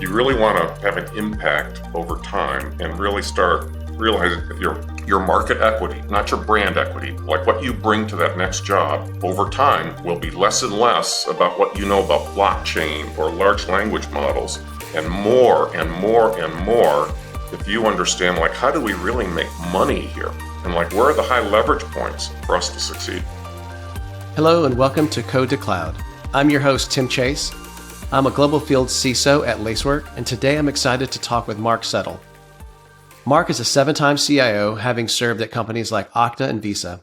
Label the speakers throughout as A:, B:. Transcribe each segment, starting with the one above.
A: you really want to have an impact over time and really start realizing that your market equity, not your brand equity, like what you bring to that next job over time will be less and less about what you know about blockchain or large language models and more and more and more if you understand like how do we really make money here and like where are the high leverage points for us to succeed.
B: Hello and welcome to Code to Cloud. I'm your host, Tim Chase. I'm a global field CISO at Lacework, and today I'm excited to talk with Mark Settle. Mark is a 7-time CIO, having served at companies like Okta and Visa.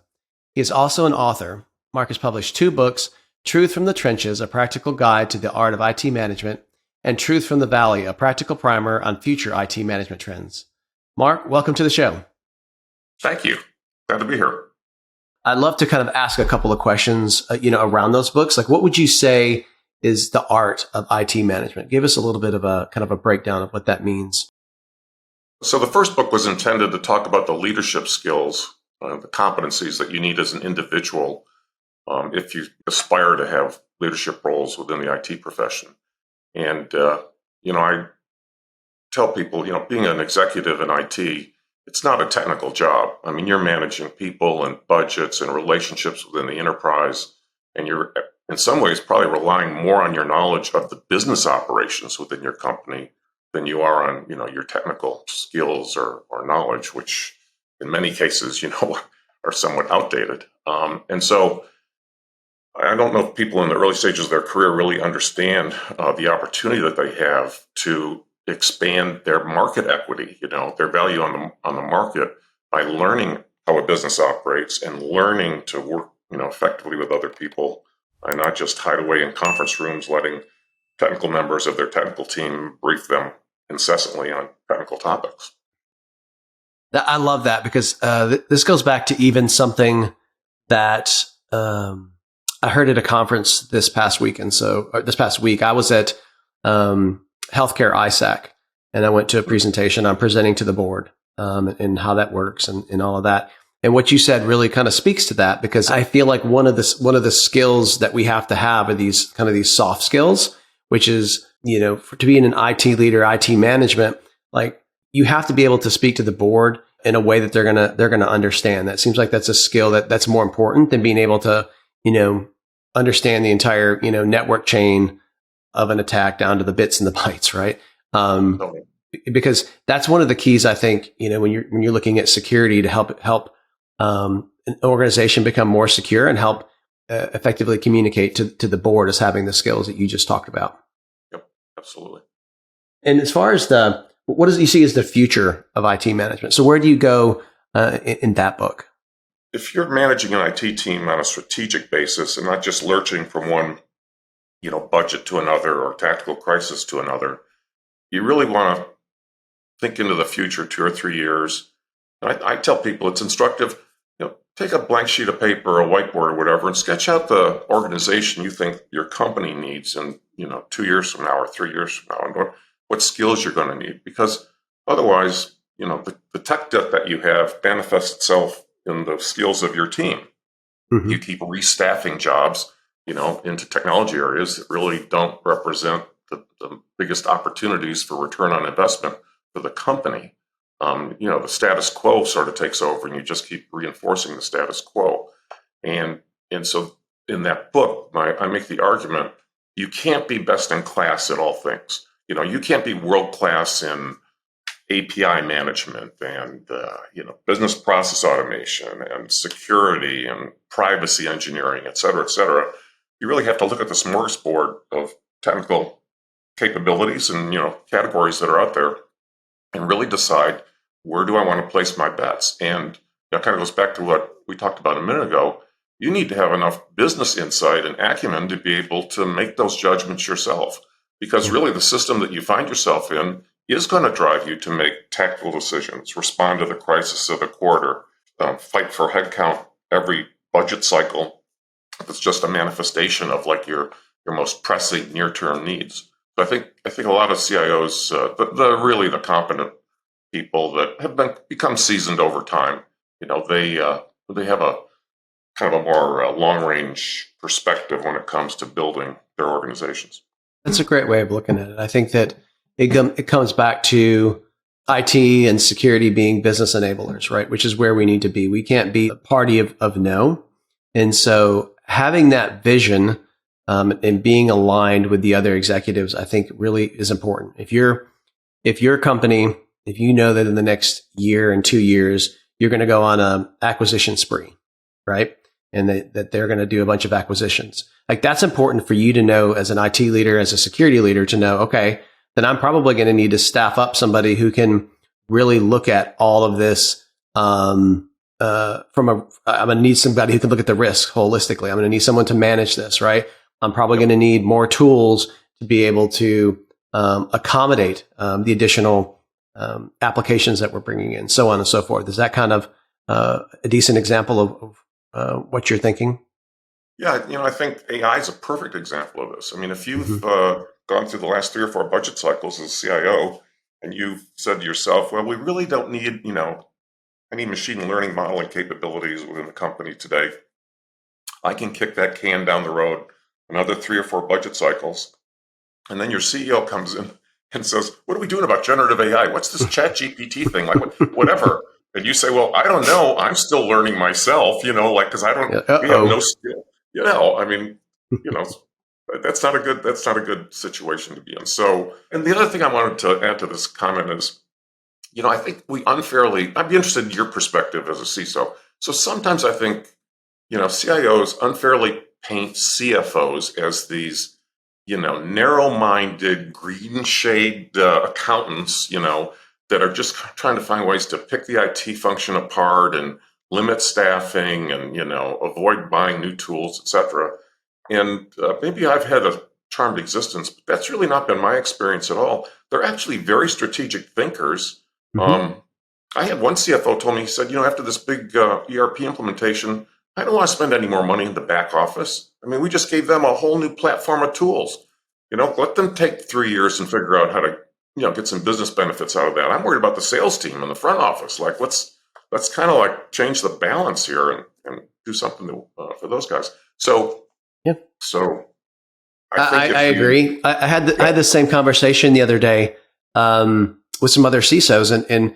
B: He is also an author. Mark has published 2 books, Truth from the Trenches, a practical guide to the art of IT management, and Truth from the Valley, a practical primer on future IT management trends. Mark, welcome to the show.
A: Thank you. Glad to be here.
B: I'd love to kind of ask a couple of questions, around those books. Like, what would you say is the art of IT management? Give us a little bit of a kind of a breakdown of what that means.
A: So the first book was intended to talk about the leadership skills, the competencies that you need as an individual if you aspire to have leadership roles within the IT profession. And, I tell people, being an executive in IT, it's not a technical job. I mean, you're managing people and budgets and relationships within the enterprise, and you're in some ways probably relying more on your knowledge of the business operations within your company than you are on, your technical skills or knowledge, which in many cases, are somewhat outdated. And so I don't know if people in the early stages of their career really understand the opportunity that they have to expand their market equity, their value on the market by learning how a business operates and learning to work, effectively with other people and not just hide away in conference rooms, letting technical members of their technical team brief them incessantly on technical topics.
B: I love that because this goes back to even something that I heard at a conference this past week. And so this past week, I was at Healthcare ISAC, and I went to a presentation. I'm presenting to the board and how that works and all of that. And what you said really kind of speaks to that, because I feel like one of the skills that we have to have are these kind of these soft skills, which is, to be an IT leader, IT management, like you have to be able to speak to the board in a way that they're gonna understand. That seems like that's a skill that's more important than being able to, understand the entire, network chain of an attack down to the bits and the bytes, right? Because that's one of the keys, I think, when you're looking at security to help an organization become more secure and help effectively communicate to the board, is having the skills that you just talked about.
A: Yep, absolutely.
B: And as far as what do you see as the future of IT management? So where do you go in that book?
A: If you're managing an IT team on a strategic basis and not just lurching from one, budget to another or tactical crisis to another, you really want to think into the future 2 or 3 years. And I tell people it's instructive, take a blank sheet of paper, a whiteboard or whatever, and sketch out the organization you think your company needs in, 2 years from now or 3 years from now, and what skills you're going to need. Because otherwise, the tech debt that you have manifests itself in the skills of your team. Mm-hmm. You keep restaffing jobs, into technology areas that really don't represent the biggest opportunities for return on investment for the company. The status quo sort of takes over and you just keep reinforcing the status quo. And so in that book, I make the argument, you can't be best in class at all things. You can't be world-class in API management and, business process automation and security and privacy engineering, et cetera, et cetera. You really have to look at the smorgasbord of technical capabilities and, categories that are out there and really decide, where do I want to place my bets? And that kind of goes back to what we talked about a minute ago. You need to have enough business insight and acumen to be able to make those judgments yourself. Because really the system that you find yourself in is going to drive you to make tactical decisions, respond to the crisis of the quarter, fight for headcount every budget cycle. It's just a manifestation of like your most pressing near-term needs. So I think a lot of CIOs, the competent people that have become seasoned over time, they have a kind of a more long-range perspective when it comes to building their organizations.
B: That's a great way of looking at it. I think that it comes back to IT and security being business enablers, right? Which is where we need to be. We can't be a party of no. And so having that vision and being aligned with the other executives, I think really is important. If your company, if you know that in the next year and 2 years, you're going to go on a acquisition spree, right? And that they're going to do a bunch of acquisitions. Like that's important for you to know as an IT leader, as a security leader to know, okay, then I'm probably going to need to staff up somebody who can really look at all of this I'm going to need somebody who can look at the risk holistically. I'm going to need someone to manage this, right? I'm probably going to need more tools to be able to accommodate the additional applications that we're bringing in, so on and so forth. Is that kind of a decent example of what you're thinking?
A: Yeah, I think AI is a perfect example of this. I mean, if you've
B: Mm-hmm.
A: gone through the last 3 or 4 budget cycles as a CIO, and you've said to yourself, well, we really don't need, any machine learning modeling capabilities within the company today. I can kick that can down the road another 3 or 4 budget cycles. And then your CEO comes in and says, what are we doing about generative AI? What's this chat GPT thing? Like, whatever. And you say, well, I don't know. I'm still learning myself, because we have no
B: Uh-oh.
A: skill. I mean, you know, that's not a good situation to be in. So, and the other thing I wanted to add to this comment is, I think I'd be interested in your perspective as a CISO. So sometimes I think, CIOs unfairly paint CFOs as these, narrow-minded, green-shade accountants, that are just trying to find ways to pick the IT function apart and limit staffing and, avoid buying new tools, etc. And maybe I've had a charmed existence, but that's really not been my experience at all. They're actually very strategic thinkers.
B: Mm-hmm.
A: um, I had one CFO told me, he said, after this big ERP implementation, I don't want to spend any more money in the back office. I mean, we just gave them a whole new platform of tools. Let them take 3 years and figure out how to, get some business benefits out of that. I'm worried about the sales team in the front office. Like, let's kind of like change the balance here and do something for those guys. So,
B: Yeah.
A: so I think
B: I
A: if you,
B: agree. I
A: yeah,
B: had the same conversation the other day with some other CISOs, and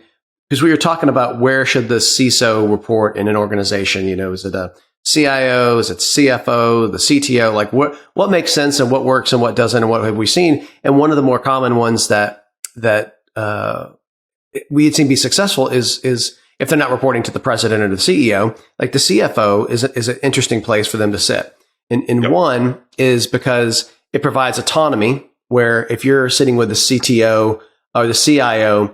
B: because we were talking about where should the CISO report in an organization? Is it a CIO? Is it CFO? The CTO? Like what makes sense and what works and what doesn't, and what have we seen? And one of the more common ones that we had seen be successful is if they're not reporting to the president or the CEO, like the CFO is an interesting place for them to sit. And
A: yep,
B: one is because it provides autonomy, where if you're sitting with the CTO or the CIO,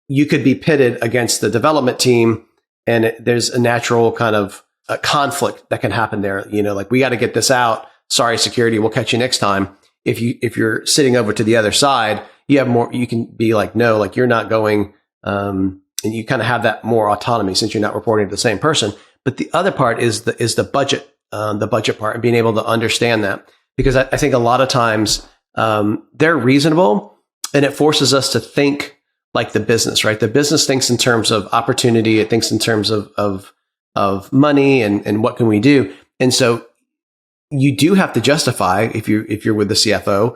B: you could be pitted against the development team, and there's a natural kind of a conflict that can happen there. Like, we got to get this out. Sorry, security, we'll catch you next time. If you're sitting over to the other side, you have more. You can be like, no, like you're not going, and you kind of have that more autonomy since you're not reporting to the same person. But the other part is the budget. The budget part, and being able to understand that, because I think a lot of times they're reasonable, and it forces us to think like the business, right? The business thinks in terms of opportunity, it thinks in terms of money and what can we do, and so you do have to justify if you're with the CFO,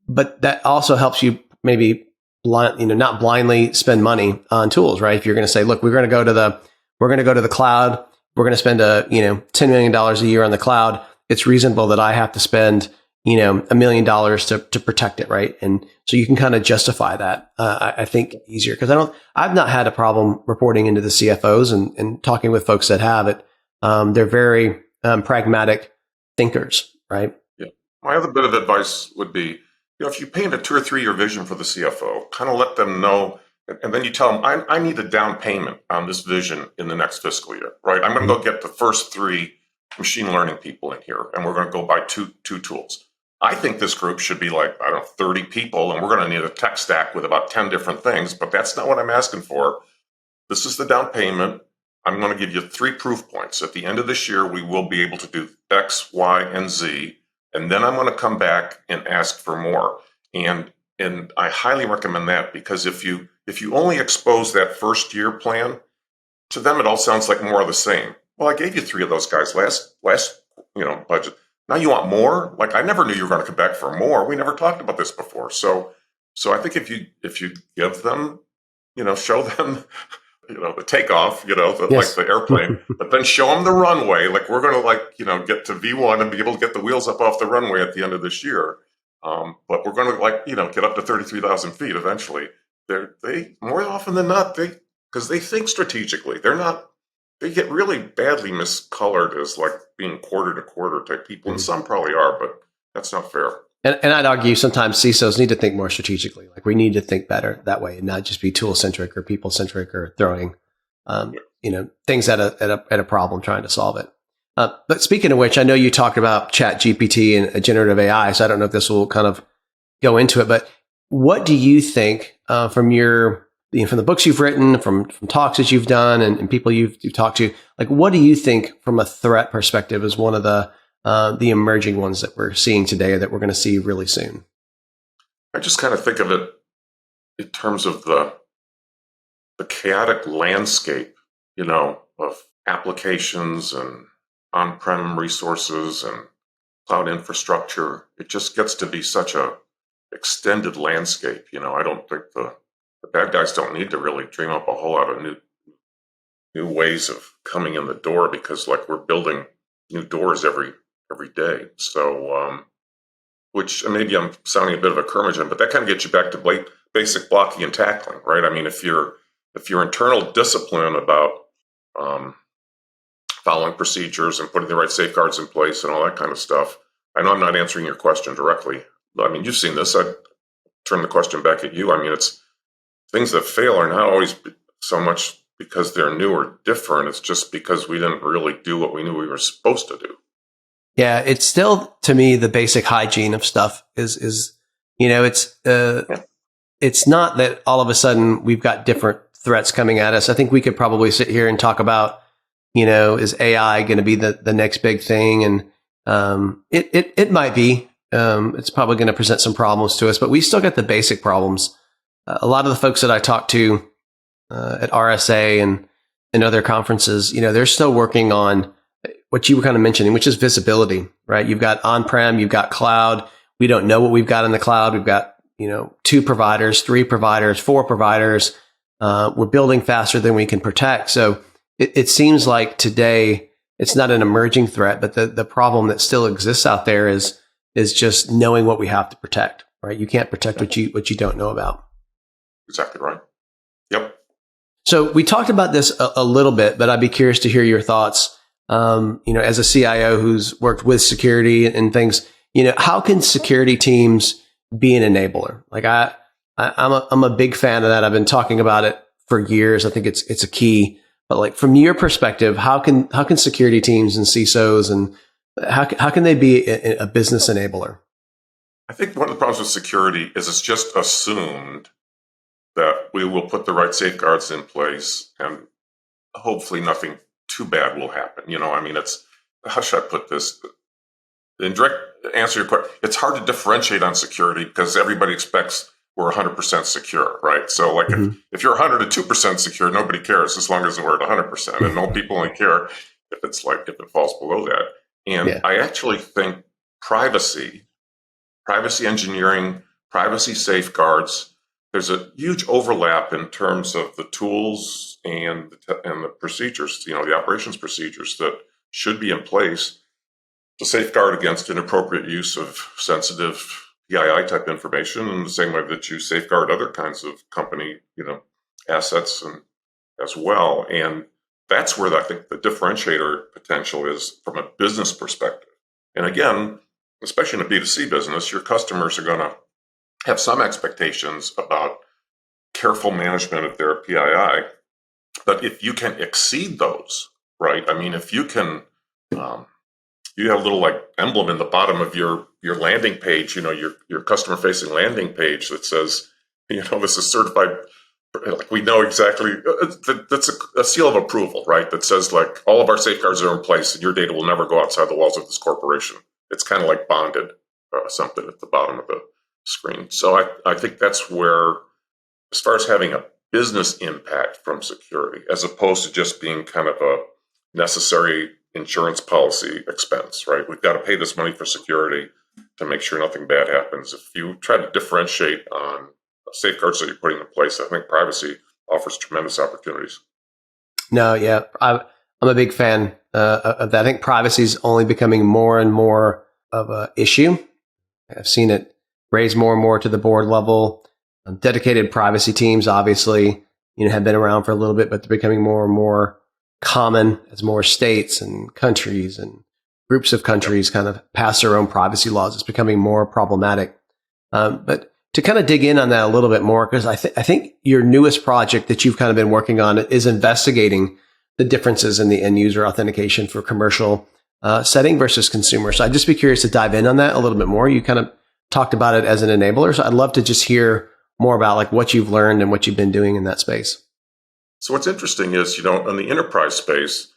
B: but that also helps you maybe not blindly spend money on tools, right? If you're going to say, look, we're going to go to the cloud. We're going to spend $10 million a year on the cloud. It's reasonable that I have to spend $1 million to protect it, right? And so you can kind of justify that. I think easier, because I've not had a problem reporting into the CFOs and talking with folks that have it. They're very pragmatic thinkers, right?
A: yeah. My other bit of advice would be, if you paint a 2 or 3 year vision for the CFO, kind of let them know. And then you tell them, I need a down payment on this vision in the next fiscal year, right? I'm going to go get the first 3 machine learning people in here, and we're going to go buy two tools. I think this group should be like, I don't know, 30 people, and we're going to need a tech stack with about 10 different things, but that's not what I'm asking for. This is the down payment. I'm going to give you 3 proof points. At the end of this year, we will be able to do X, Y, and Z, and then I'm going to come back and ask for more. And I highly recommend that, because if you only expose that first year plan, to them it all sounds like more of the same. Well, I gave you 3 of those guys last budget. Now you want more? Like, I never knew you were going to come back for more. We never talked about this before. So So I think if you give them, show them, the takeoff, like
B: Yes.
A: the airplane, but then show them the runway. Like we're going to get to V1 and be able to get the wheels up off the runway at the end of this year. But we're going to get up to 33,000 feet eventually. They more often than not, because they think strategically. They get really badly miscolored as like being quarter to quarter type people. And some probably are, but that's not fair.
B: And I'd argue sometimes CISOs need to think more strategically. Like we need to think better that way and not just be tool centric or people centric or throwing, things at a problem, trying to solve it. But speaking of which, I know you talked about Chat GPT and generative AI, so I don't know if this will kind of go into it, but what do you think from the books you've written, from talks that you've done and people you've talked to, like what do you think from a threat perspective is one of the emerging ones that we're seeing today or that we're going to see really soon?
A: I just kind of think of it in terms of the chaotic landscape, of applications and on-prem resources and cloud infrastructure. It just gets to be such a extended landscape. I don't think the bad guys don't need to really dream up a whole lot of new ways of coming in the door, because like we're building new doors every day. So, which maybe I'm sounding a bit of a curmudgeon, but that kind of gets you back to basic blocking and tackling, right? I mean, if your internal discipline about following procedures and putting the right safeguards in place and all that kind of stuff. I know I'm not answering your question directly. I mean, you've seen this. I turn the question back at you. I mean, it's things that fail are not always so much because they're new or different. It's just because we didn't really do what we knew we were supposed to do.
B: Yeah, it's still, to me, the basic hygiene of stuff is it's not that all of a sudden we've got different threats coming at us. I think we could probably sit here and talk about, is AI going to be the next big thing? And it might be. It's probably going to present some problems to us, but we still got the basic problems. A lot of the folks that I talk to at RSA and other conferences, they're still working on what you were kind of mentioning, which is visibility, right? You've got on-prem, you've got cloud. We don't know what we've got in the cloud. We've got, 2 providers, 3 providers, 4 providers. We're building faster than we can protect. So it seems like today it's not an emerging threat, but the problem that still exists out there is just knowing what we have to protect, right? You can't protect what you don't know about.
A: Exactly right. Yep.
B: So we talked about this a little bit, but I'd be curious to hear your thoughts. As a CIO who's worked with security and things, how can security teams be an enabler? Like I'm a big fan of that. I've been talking about it for years. I think it's a key. But like from your perspective, how can security teams and CISOs and how can they be a business enabler?
A: I think one of the problems with security is it's just assumed that we will put the right safeguards in place and hopefully nothing too bad will happen. How should I put this? In direct answer to your question, it's hard to differentiate on security because everybody expects we're 100% secure, right? So like if you're 102% secure, nobody cares as long as we're at 100%. And no people only care if it falls below that. And I actually think privacy engineering, privacy safeguards, there's a huge overlap in terms of the tools and the procedures, the operations procedures that should be in place to safeguard against inappropriate use of sensitive PII type information in the same way that you safeguard other kinds of company, assets and as well. And that's where I think the differentiator potential is from a business perspective. And again, especially in a B2C business, your customers are going to have some expectations about careful management of their PII. But if you can exceed those, right? I mean, if you can, you have a little like emblem in the bottom of your landing page, your customer facing landing page that says, this is certified. Like we know exactly, that's a seal of approval, right? That says like all of our safeguards are in place and your data will never go outside the walls of this corporation. It's kind of like bonded something at the bottom of the screen. So I think that's where, as far as having a business impact from security, as opposed to just being kind of a necessary insurance policy expense, right? We've got to pay this money for security to make sure nothing bad happens. If you try to differentiate on safeguards that you're putting in place, I think privacy offers tremendous opportunities.
B: No, yeah, I'm a big fan of that. I think privacy is only becoming more and more of a issue. I've seen it raise more and more to the board level. Dedicated privacy teams, obviously, have been around for a little bit, but they're becoming more and more common as more states and countries and groups of countries kind of pass their own privacy laws. It's becoming more problematic. But to kind of dig in on that a little bit more, because I think your newest project that you've kind of been working on is investigating the differences in the end user authentication for commercial setting versus consumer. So I'd just be curious to dive in on that a little bit more. You kind of talked about it as an enabler. So I'd love to just hear more about like what you've learned and what you've been doing in that space.
A: So what's interesting is, in the enterprise space,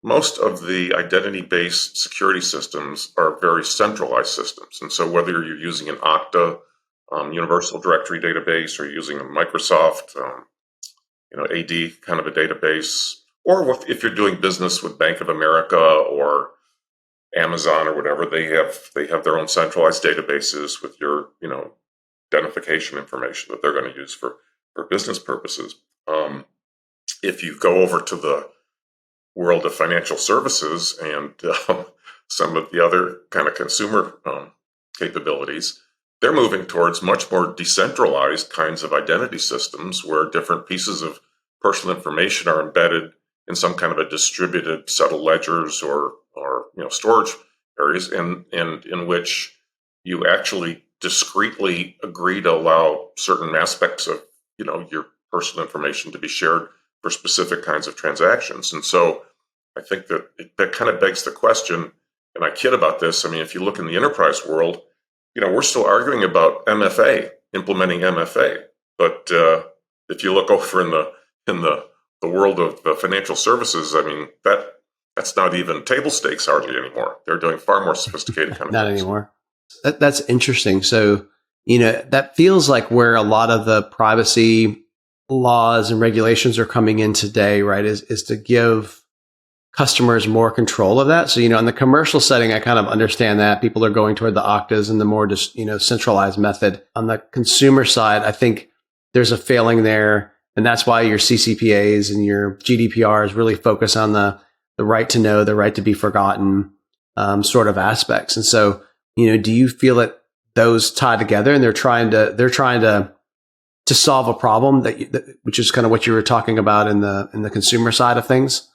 A: most of the identity-based security systems are very centralized systems. And so whether you're using an Okta universal directory database or using a Microsoft, AD kind of a database, or if you're doing business with Bank of America or Amazon or whatever, they have their own centralized databases with your, identification information that they're going to use for business purposes. If you go over to the world of financial services and some of the other kind of consumer capabilities, they're moving towards much more decentralized kinds of identity systems where different pieces of personal information are embedded in some kind of a distributed set of ledgers or storage areas, and in which you actually discreetly agree to allow certain aspects of your personal information to be shared for specific kinds of transactions. And so I think that kind of begs the question, and I kid about this. I mean, if you look in the enterprise world, we're still arguing about MFA, implementing MFA. But if you look over in the world of the financial services, I mean, that's not even table stakes hardly anymore. They're doing far more sophisticated kind of
B: Not
A: things.
B: anymore. That's interesting. So, that feels like where a lot of the privacy laws and regulations are coming in today, right? Is to give customers more control of that. So, in the commercial setting, I kind of understand that people are going toward the Oktas and the more just, centralized method. On the consumer side, I think there's a failing there. And that's why your CCPAs and your GDPRs really focus on the right to know, the right to be forgotten sort of aspects. And so, do you feel that those tie together and they're trying to solve a problem which is kind of what you were talking about in the consumer side of things?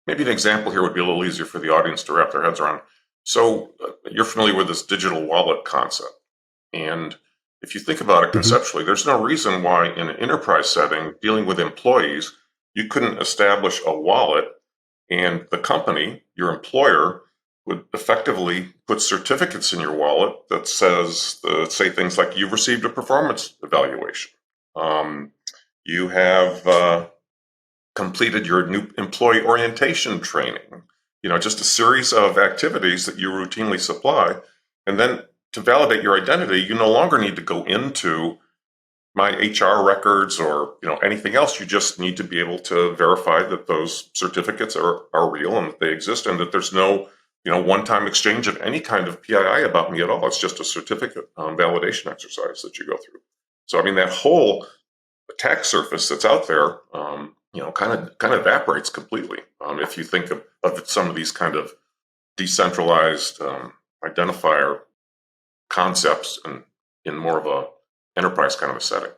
A: Maybe an example here would be a little easier for the audience to wrap their heads around. So you're familiar with this digital wallet concept. And if you think about it conceptually, there's no reason why in an enterprise setting dealing with employees, you couldn't establish a wallet and the company, your employer, would effectively put certificates in your wallet that say things like you've received a performance evaluation. You have completed your new employee orientation training, just a series of activities that you routinely supply. And then to validate your identity, you no longer need to go into my HR records or anything else. You just need to be able to verify that those certificates are real and that they exist, and that there's no one-time exchange of any kind of PII about me at all. It's just a certificate validation exercise that you go through. So I mean, that whole attack surface that's out there, kind of evaporates completely if you think of some of these kind of decentralized identifier concepts and in more of a enterprise kind of a setting.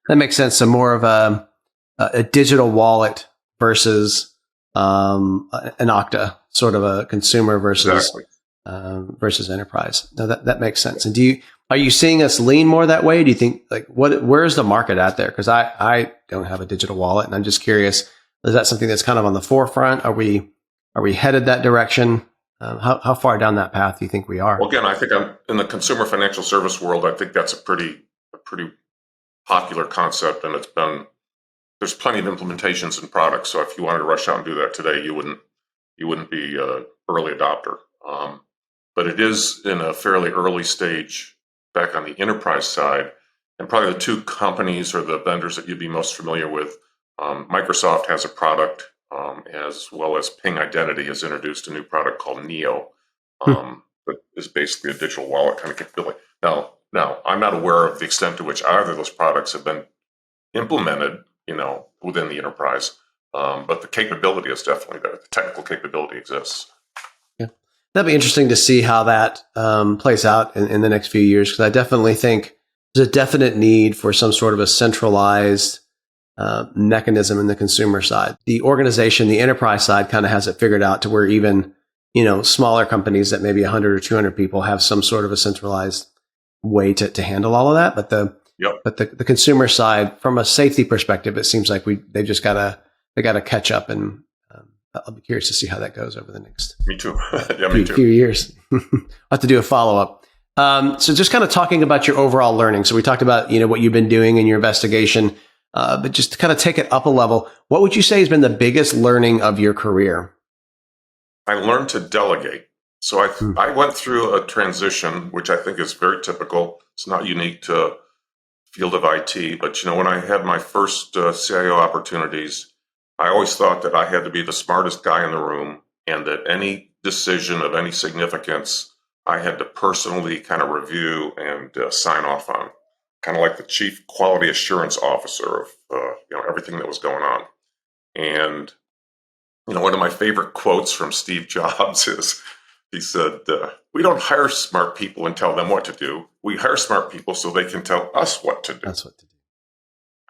B: That makes sense. So more of a digital wallet versus an Okta, sort of a consumer versus versus enterprise. No, that makes sense. And are you seeing us lean more that way? Do you think where's the market at there? Because I don't have a digital wallet, and I'm just curious, is that something that's kind of on the forefront? Are we headed that direction? How far down that path do you think we are?
A: Well, again, I think in the consumer financial service world, I think that's a pretty popular concept, and there's plenty of implementations and products. So if you wanted to rush out and do that today, you wouldn't be an early adopter. But it is in a fairly early stage back on the enterprise side, and probably the two companies or the vendors that you'd be most familiar with. Microsoft has a product, as well as Ping Identity has introduced a new product called Neo, that is basically a digital wallet kind of capability. Now, Now, I'm not aware of the extent to which either of those products have been implemented, within the enterprise. But the capability is definitely there. The technical capability exists.
B: Yeah. That'd be interesting to see how that plays out in the next few years, because I definitely think there's a definite need for some sort of a centralized mechanism in the consumer side. The organization, the enterprise side kind of has it figured out to where even, smaller companies that maybe 100 or 200 people have some sort of a centralized way to handle all of that. But
A: Yep.
B: the consumer side, from a safety perspective, it seems like they've just they gotta catch up, and I'll be curious to see how that goes over the next
A: Me too. Yeah, me too.
B: few years. I'll have to do a follow up. So just kind of talking about your overall learning. So we talked about, what you've been doing in your investigation, but just to kind of take it up a level, what would you say has been the biggest learning of your career?
A: I learned to delegate. So I went through a transition, which I think is very typical. It's not unique to field of IT, but when I had my first CIO opportunities, I always thought that I had to be the smartest guy in the room, and that any decision of any significance I had to personally kind of review and sign off on, kind of like the chief quality assurance officer of everything that was going on. And one of my favorite quotes from Steve Jobs is, he said, "We don't hire smart people and tell them what to do. We hire smart people so they can tell us what to do."
B: That's what to do.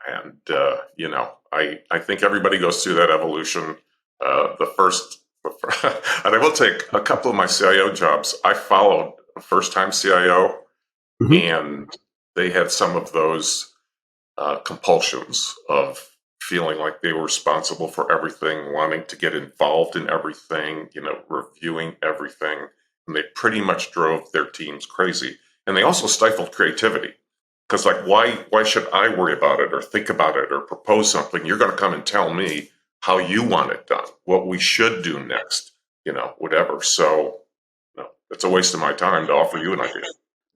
A: And, I think everybody goes through that evolution. And I will take a couple of my CIO jobs. I followed a first-time CIO, and they had some of those compulsions of feeling like they were responsible for everything, wanting to get involved in everything, reviewing everything. And they pretty much drove their teams crazy. And they also stifled creativity. Because why should I worry about it or think about it or propose something? You're going to come and tell me how you want it done, what we should do next, whatever. So it's a waste of my time to offer you an idea.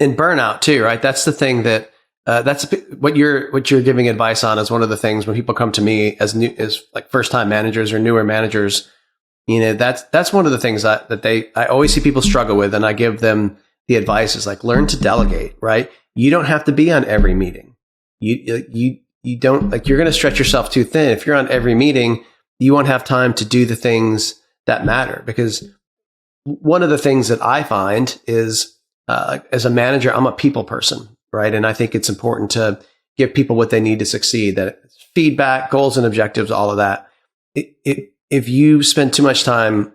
B: And burnout too, right? That's the thing that that's what you're giving advice on, is one of the things when people come to me as like first time managers or newer managers. That's one of the things that I always see people struggle with, and I give them the advice is like, learn to delegate, right? You don't have to be on every meeting. You don't, like, you're going to stretch yourself too thin. If you're on every meeting, you won't have time to do the things that matter. Because one of the things that I find is, as a manager, I'm a people person, right? And I think it's important to give people what they need to succeed, that feedback, goals and objectives, all of that. If you spend too much time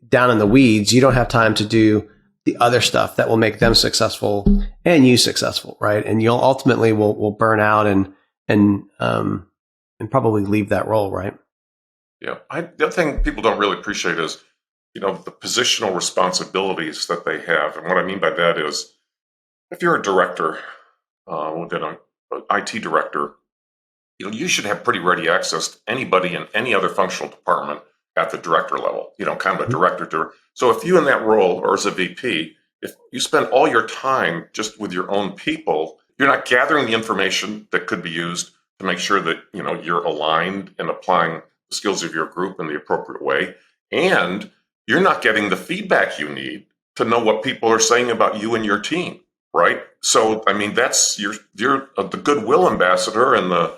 B: down in the weeds, you don't have time to do the other stuff that will make them successful and you successful, right? And you'll ultimately will burn out and probably leave that role, right?
A: Yeah. The other thing people don't really appreciate is, the positional responsibilities that they have. And what I mean by that is, if you're a director, within an IT director, you should have pretty ready access to anybody in any other functional department at the director level, kind of a director. So if you in that role, or as a VP, if you spend all your time just with your own people, you're not gathering the information that could be used to make sure that, you're aligned and applying the skills of your group in the appropriate way. And you're not getting the feedback you need to know what people are saying about you and your team, right? So, that's, you're the goodwill ambassador and the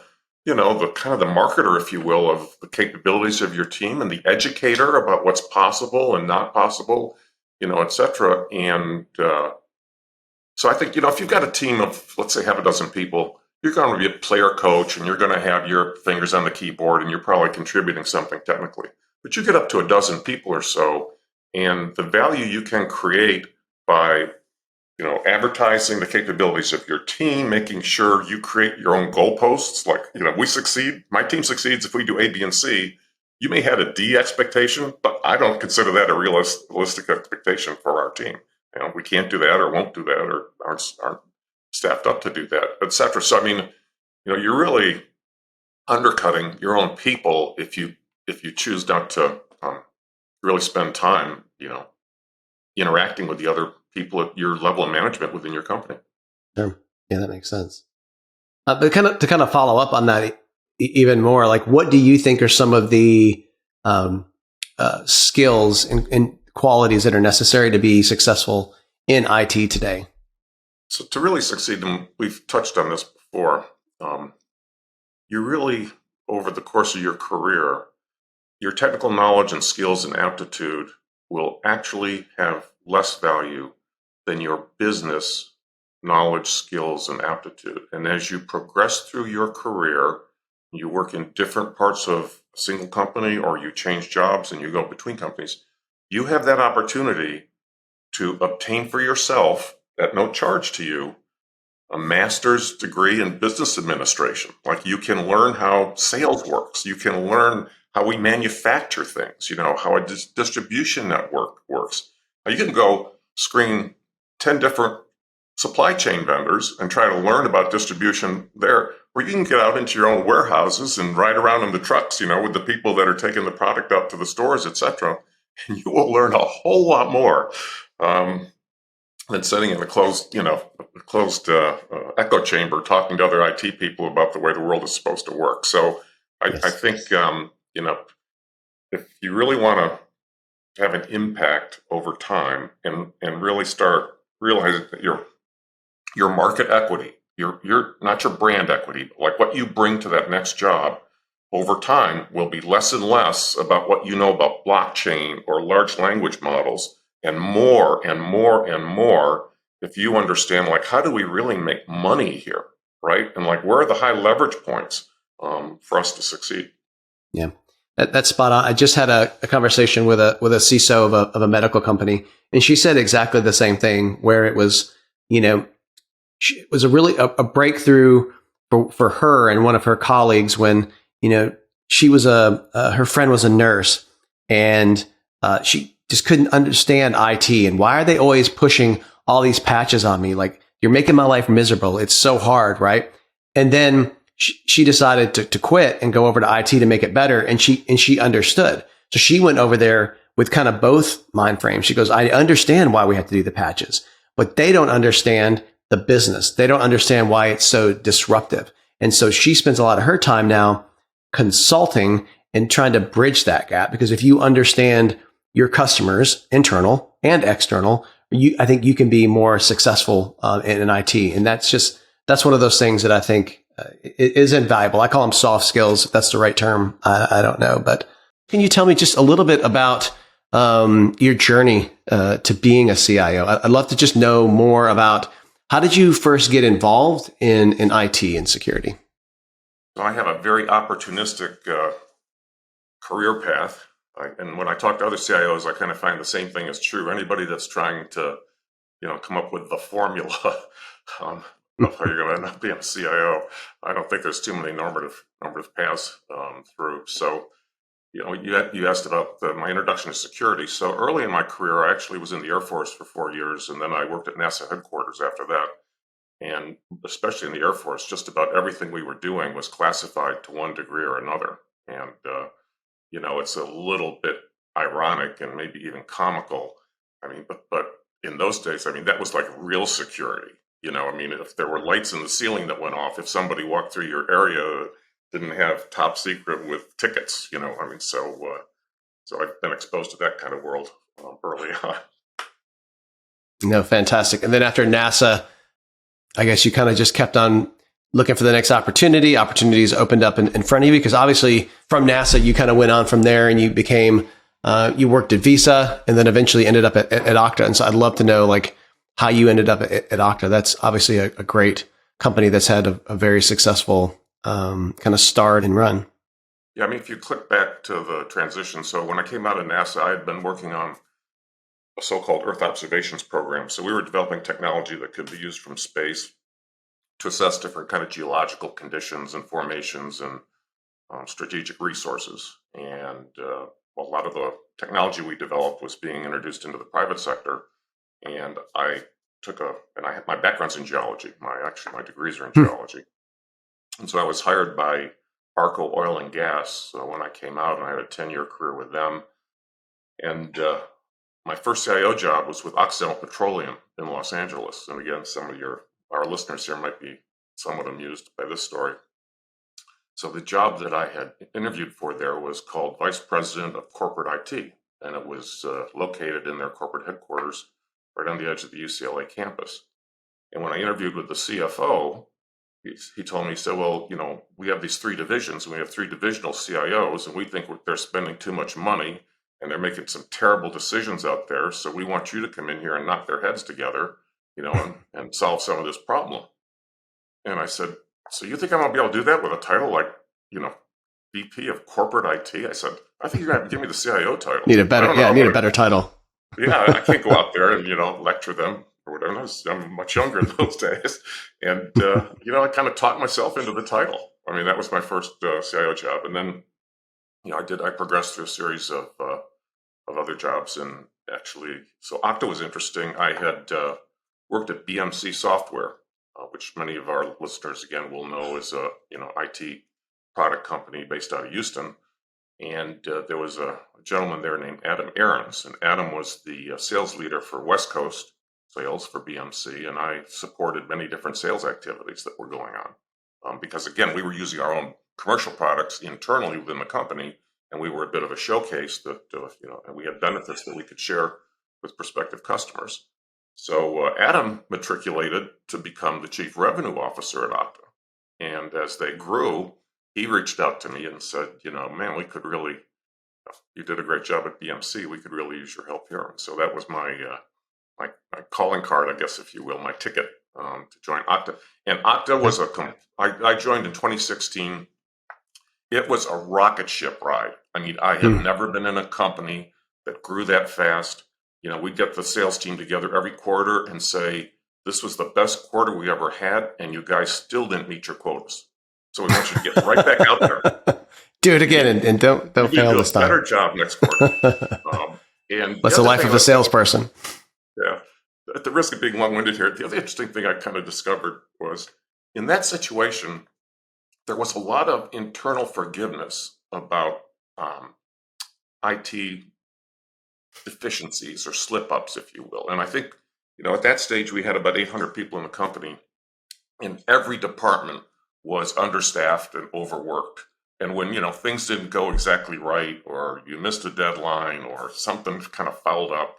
A: kind of the marketer, if you will, of the capabilities of your team, and the educator about what's possible and not possible, et cetera. And so I think, if you've got a team of, let's say, half a dozen people, you're going to be a player coach, and you're going to have your fingers on the keyboard, and you're probably contributing something technically. But you get up to a dozen people or so, and the value you can create by advertising the capabilities of your team, making sure you create your own goalposts. Like, we succeed. My team succeeds if we do A, B, and C. You may have a D expectation, but I don't consider that a realistic expectation for our team. We can't do that, or won't do that, or aren't staffed up to do that, et cetera. So, you're really undercutting your own people if you choose not to really spend time, interacting with the other people at your level of management within your company.
B: Sure. Yeah, that makes sense. But to kind of follow up on that even more, like, what do you think are some of the skills and qualities that are necessary to be successful in IT today?
A: So to really succeed, and we've touched on this before, um, you really, over the course of your career, your technical knowledge and skills and aptitude will actually have less value than your business knowledge, skills, and aptitude. And as you progress through your career, you work in different parts of a single company or you change jobs and you go between companies, you have that opportunity to obtain for yourself at no charge to you a master's degree in business administration. Like you can learn how sales works. You can learn how we manufacture things, how a distribution network works. Now you can go screen 10 different supply chain vendors and try to learn about distribution there, or you can get out into your own warehouses and ride around in the trucks, with the people that are taking the product out to the stores, etc. And you will learn a whole lot more. Than sitting in a closed echo chamber talking to other IT people about the way the world is supposed to work. So I
B: Yes.
A: think, if you really want to have an impact over time and really start realizing that your market equity, your not your brand equity, but like what you bring to that next job over time will be less and less about what you know about blockchain or large language models and more and more and more if you understand like how do we really make money here, right? And like where are the high leverage points for us to succeed?
B: Yeah, that's spot on. I just had a conversation with a CISO of a medical company, and she said exactly the same thing. Where it was, it was a breakthrough for her and one of her colleagues when she was her friend was a nurse, and she just couldn't understand IT and why are they always pushing all these patches on me? Like you're making my life miserable. It's so hard, right? And then she decided to quit and go over to IT to make it better. And she understood. So she went over there with kind of both mind frames. She goes, I understand why we have to do the patches, but they don't understand the business. They don't understand why it's so disruptive. And so she spends a lot of her time now consulting and trying to bridge that gap. Because if you understand your customers, internal and external, I think you can be more successful in IT. And that's one of those things that I think is invaluable. I call them soft skills. If that's the right term. I don't know, but can you tell me just a little bit about your journey to being a CIO? I'd love to just know more about how did you first get involved in IT and security?
A: So I have a very opportunistic career path. And when I talk to other CIOs, I kind of find the same thing is true. Anybody that's trying to, come up with the formula of how you're going to end up being a CIO, I don't think there's too many normative paths through. So, you asked about my introduction to security. So early in my career, I actually was in the Air Force for 4 years, and then I worked at NASA headquarters after that. And especially in the Air Force, just about everything we were doing was classified to one degree or another. And it's a little bit ironic and maybe even comical. I mean, but in those days, I mean, that was like real security. I mean, if there were lights in the ceiling that went off, if somebody walked through your area, didn't have top secret with tickets, I mean, so I've been exposed to that kind of world early on.
B: No, fantastic. And then after NASA, I guess you kind of just kept on looking for the next opportunity. Opportunities opened up in front of you because obviously from NASA, you kind of went on from there and you became, you worked at Visa and then eventually ended up at Okta. And so I'd love to know like how you ended up at Okta. That's obviously a great company that's had a very successful kind of start and run.
A: Yeah, I mean, if you click back to the transition, so when I came out of NASA, I had been working on a so-called Earth observations program. So we were developing technology that could be used from space to assess different kind of geological conditions and formations and strategic resources. And a lot of the technology we developed was being introduced into the private sector. And I had my background's in geology. My degrees are in geology. And so I was hired by Arco Oil and Gas when I came out, and I had a 10-year career with them. And my first CIO job was with Occidental Petroleum in Los Angeles. And again, some of our listeners here might be somewhat amused by this story. So the job that I had interviewed for there was called Vice President of Corporate IT, and it was located in their corporate headquarters right on the edge of the UCLA campus. And when I interviewed with the CFO, he told me, he said, well, we have these 3 divisions, and we have 3 divisional CIOs, and we think they're spending too much money, and they're making some terrible decisions out there. So we want you to come in here and knock their heads together, and solve some of this problem. And I said, so you think I'm going to be able to do that with a title like, VP of Corporate IT? I said, I think you're going to have to give me the CIO title.
B: Need a better title.
A: Yeah, I can't go out there and, lecture them or whatever. I'm much younger in those days. And, I kind of taught myself into the title. I mean, that was my first CIO job. And then, I progressed through a series of other jobs. And actually, so Okta was interesting. I had worked at BMC Software, which many of our listeners, again, will know is a, IT product company based out of Houston. And there was a gentleman there named Adam Aarons, and Adam was the sales leader for West Coast sales for BMC, and I supported many different sales activities that were going on. Because again, we were using our own commercial products internally within the company, and we were a bit of a showcase that, and we had benefits that we could share with prospective customers. So Adam matriculated to become the chief revenue officer at Okta. And as they grew, he reached out to me and said, man, we could really, you did a great job at BMC. We could really use your help here. And so that was my calling card, I guess, if you will, my ticket to join Okta. And Okta was I joined in 2016. It was a rocket ship ride. I mean, I have never been in a company that grew that fast. We'd get the sales team together every quarter and say, this was the best quarter we ever had, and you guys still didn't meet your quotas. So we want you to get right back out there.
B: Do it again and don't fail this time.
A: Better job next quarter. And
B: that's the life of a salesperson.
A: Yeah. At the risk of being long-winded here, the other interesting thing I kind of discovered was in that situation, there was a lot of internal forgiveness about IT deficiencies or slip-ups, if you will. And I think, at that stage, we had about 800 people in the company, and every department was understaffed and overworked. And when, things didn't go exactly right, or you missed a deadline, or something kind of fouled up,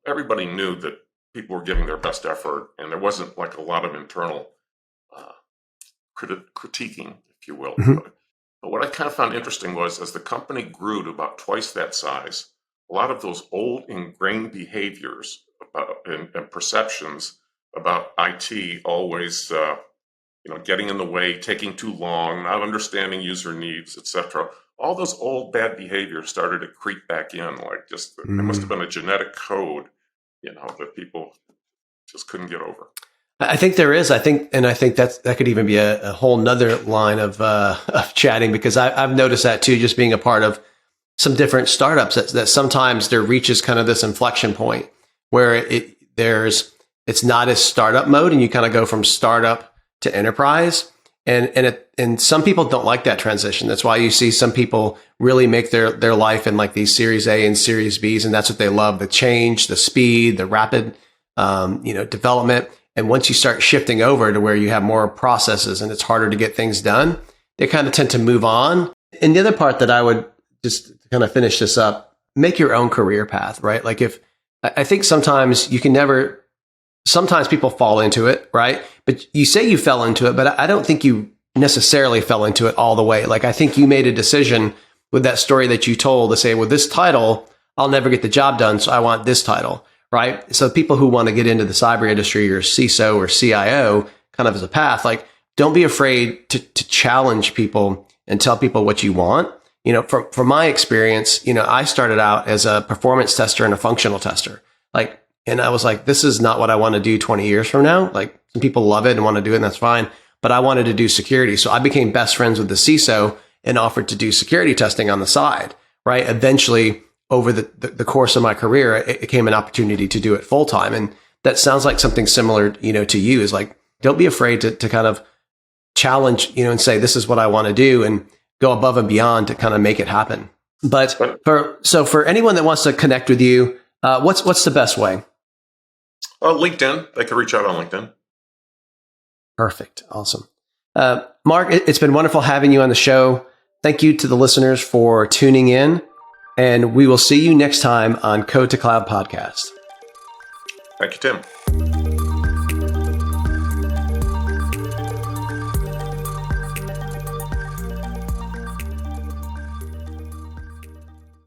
A: everybody knew that people were giving their best effort, and there wasn't like a lot of internal critiquing, if you will. But what I kind of found interesting was as the company grew to about twice that size, a lot of those old ingrained behaviors and perceptions about IT always getting in the way, taking too long, not understanding user needs, etc. All those old bad behaviors started to creep back in. Like there must have been a genetic code, that people just couldn't get over.
B: I think there is. I think that could even be a whole nother line of chatting, because I've noticed that too, just being a part of some different startups that sometimes there reaches kind of this inflection point where it's not as startup mode, and you kind of go from startup to enterprise. And some people don't like that transition. That's why you see some people really make their life in like these Series A and Series Bs, and that's what they love: the change, the speed, the rapid, development. And once you start shifting over to where you have more processes and it's harder to get things done, they kind of tend to move on. And the other part that I would just kind of finish this up: make your own career path, right? Like I think sometimes sometimes people fall into it, right? But you say you fell into it, but I don't think you necessarily fell into it all the way. Like, I think you made a decision with that story that you told to say, well, this title, I'll never get the job done, so I want this title, right? So people who want to get into the cyber industry, or CISO or CIO kind of as a path, like, don't be afraid to challenge people and tell people what you want. From my experience, I started out as a performance tester and a functional tester. And I was like, this is not what I want to do 20 years from now. Like, some people love it and want to do it, and that's fine. But I wanted to do security. So I became best friends with the CISO and offered to do security testing on the side, right? Eventually, over the course of my career, it became an opportunity to do it full time. And that sounds like something similar, to you, is like, don't be afraid to kind of challenge, and say, this is what I want to do, and go above and beyond to kind of make it happen. But for anyone that wants to connect with you, what's the best way?
A: LinkedIn. They can reach out on LinkedIn.
B: Perfect. Awesome. Mark, it's been wonderful having you on the show. Thank you to the listeners for tuning in, and we will see you next time on Code to Cloud Podcast.
A: Thank you, Tim.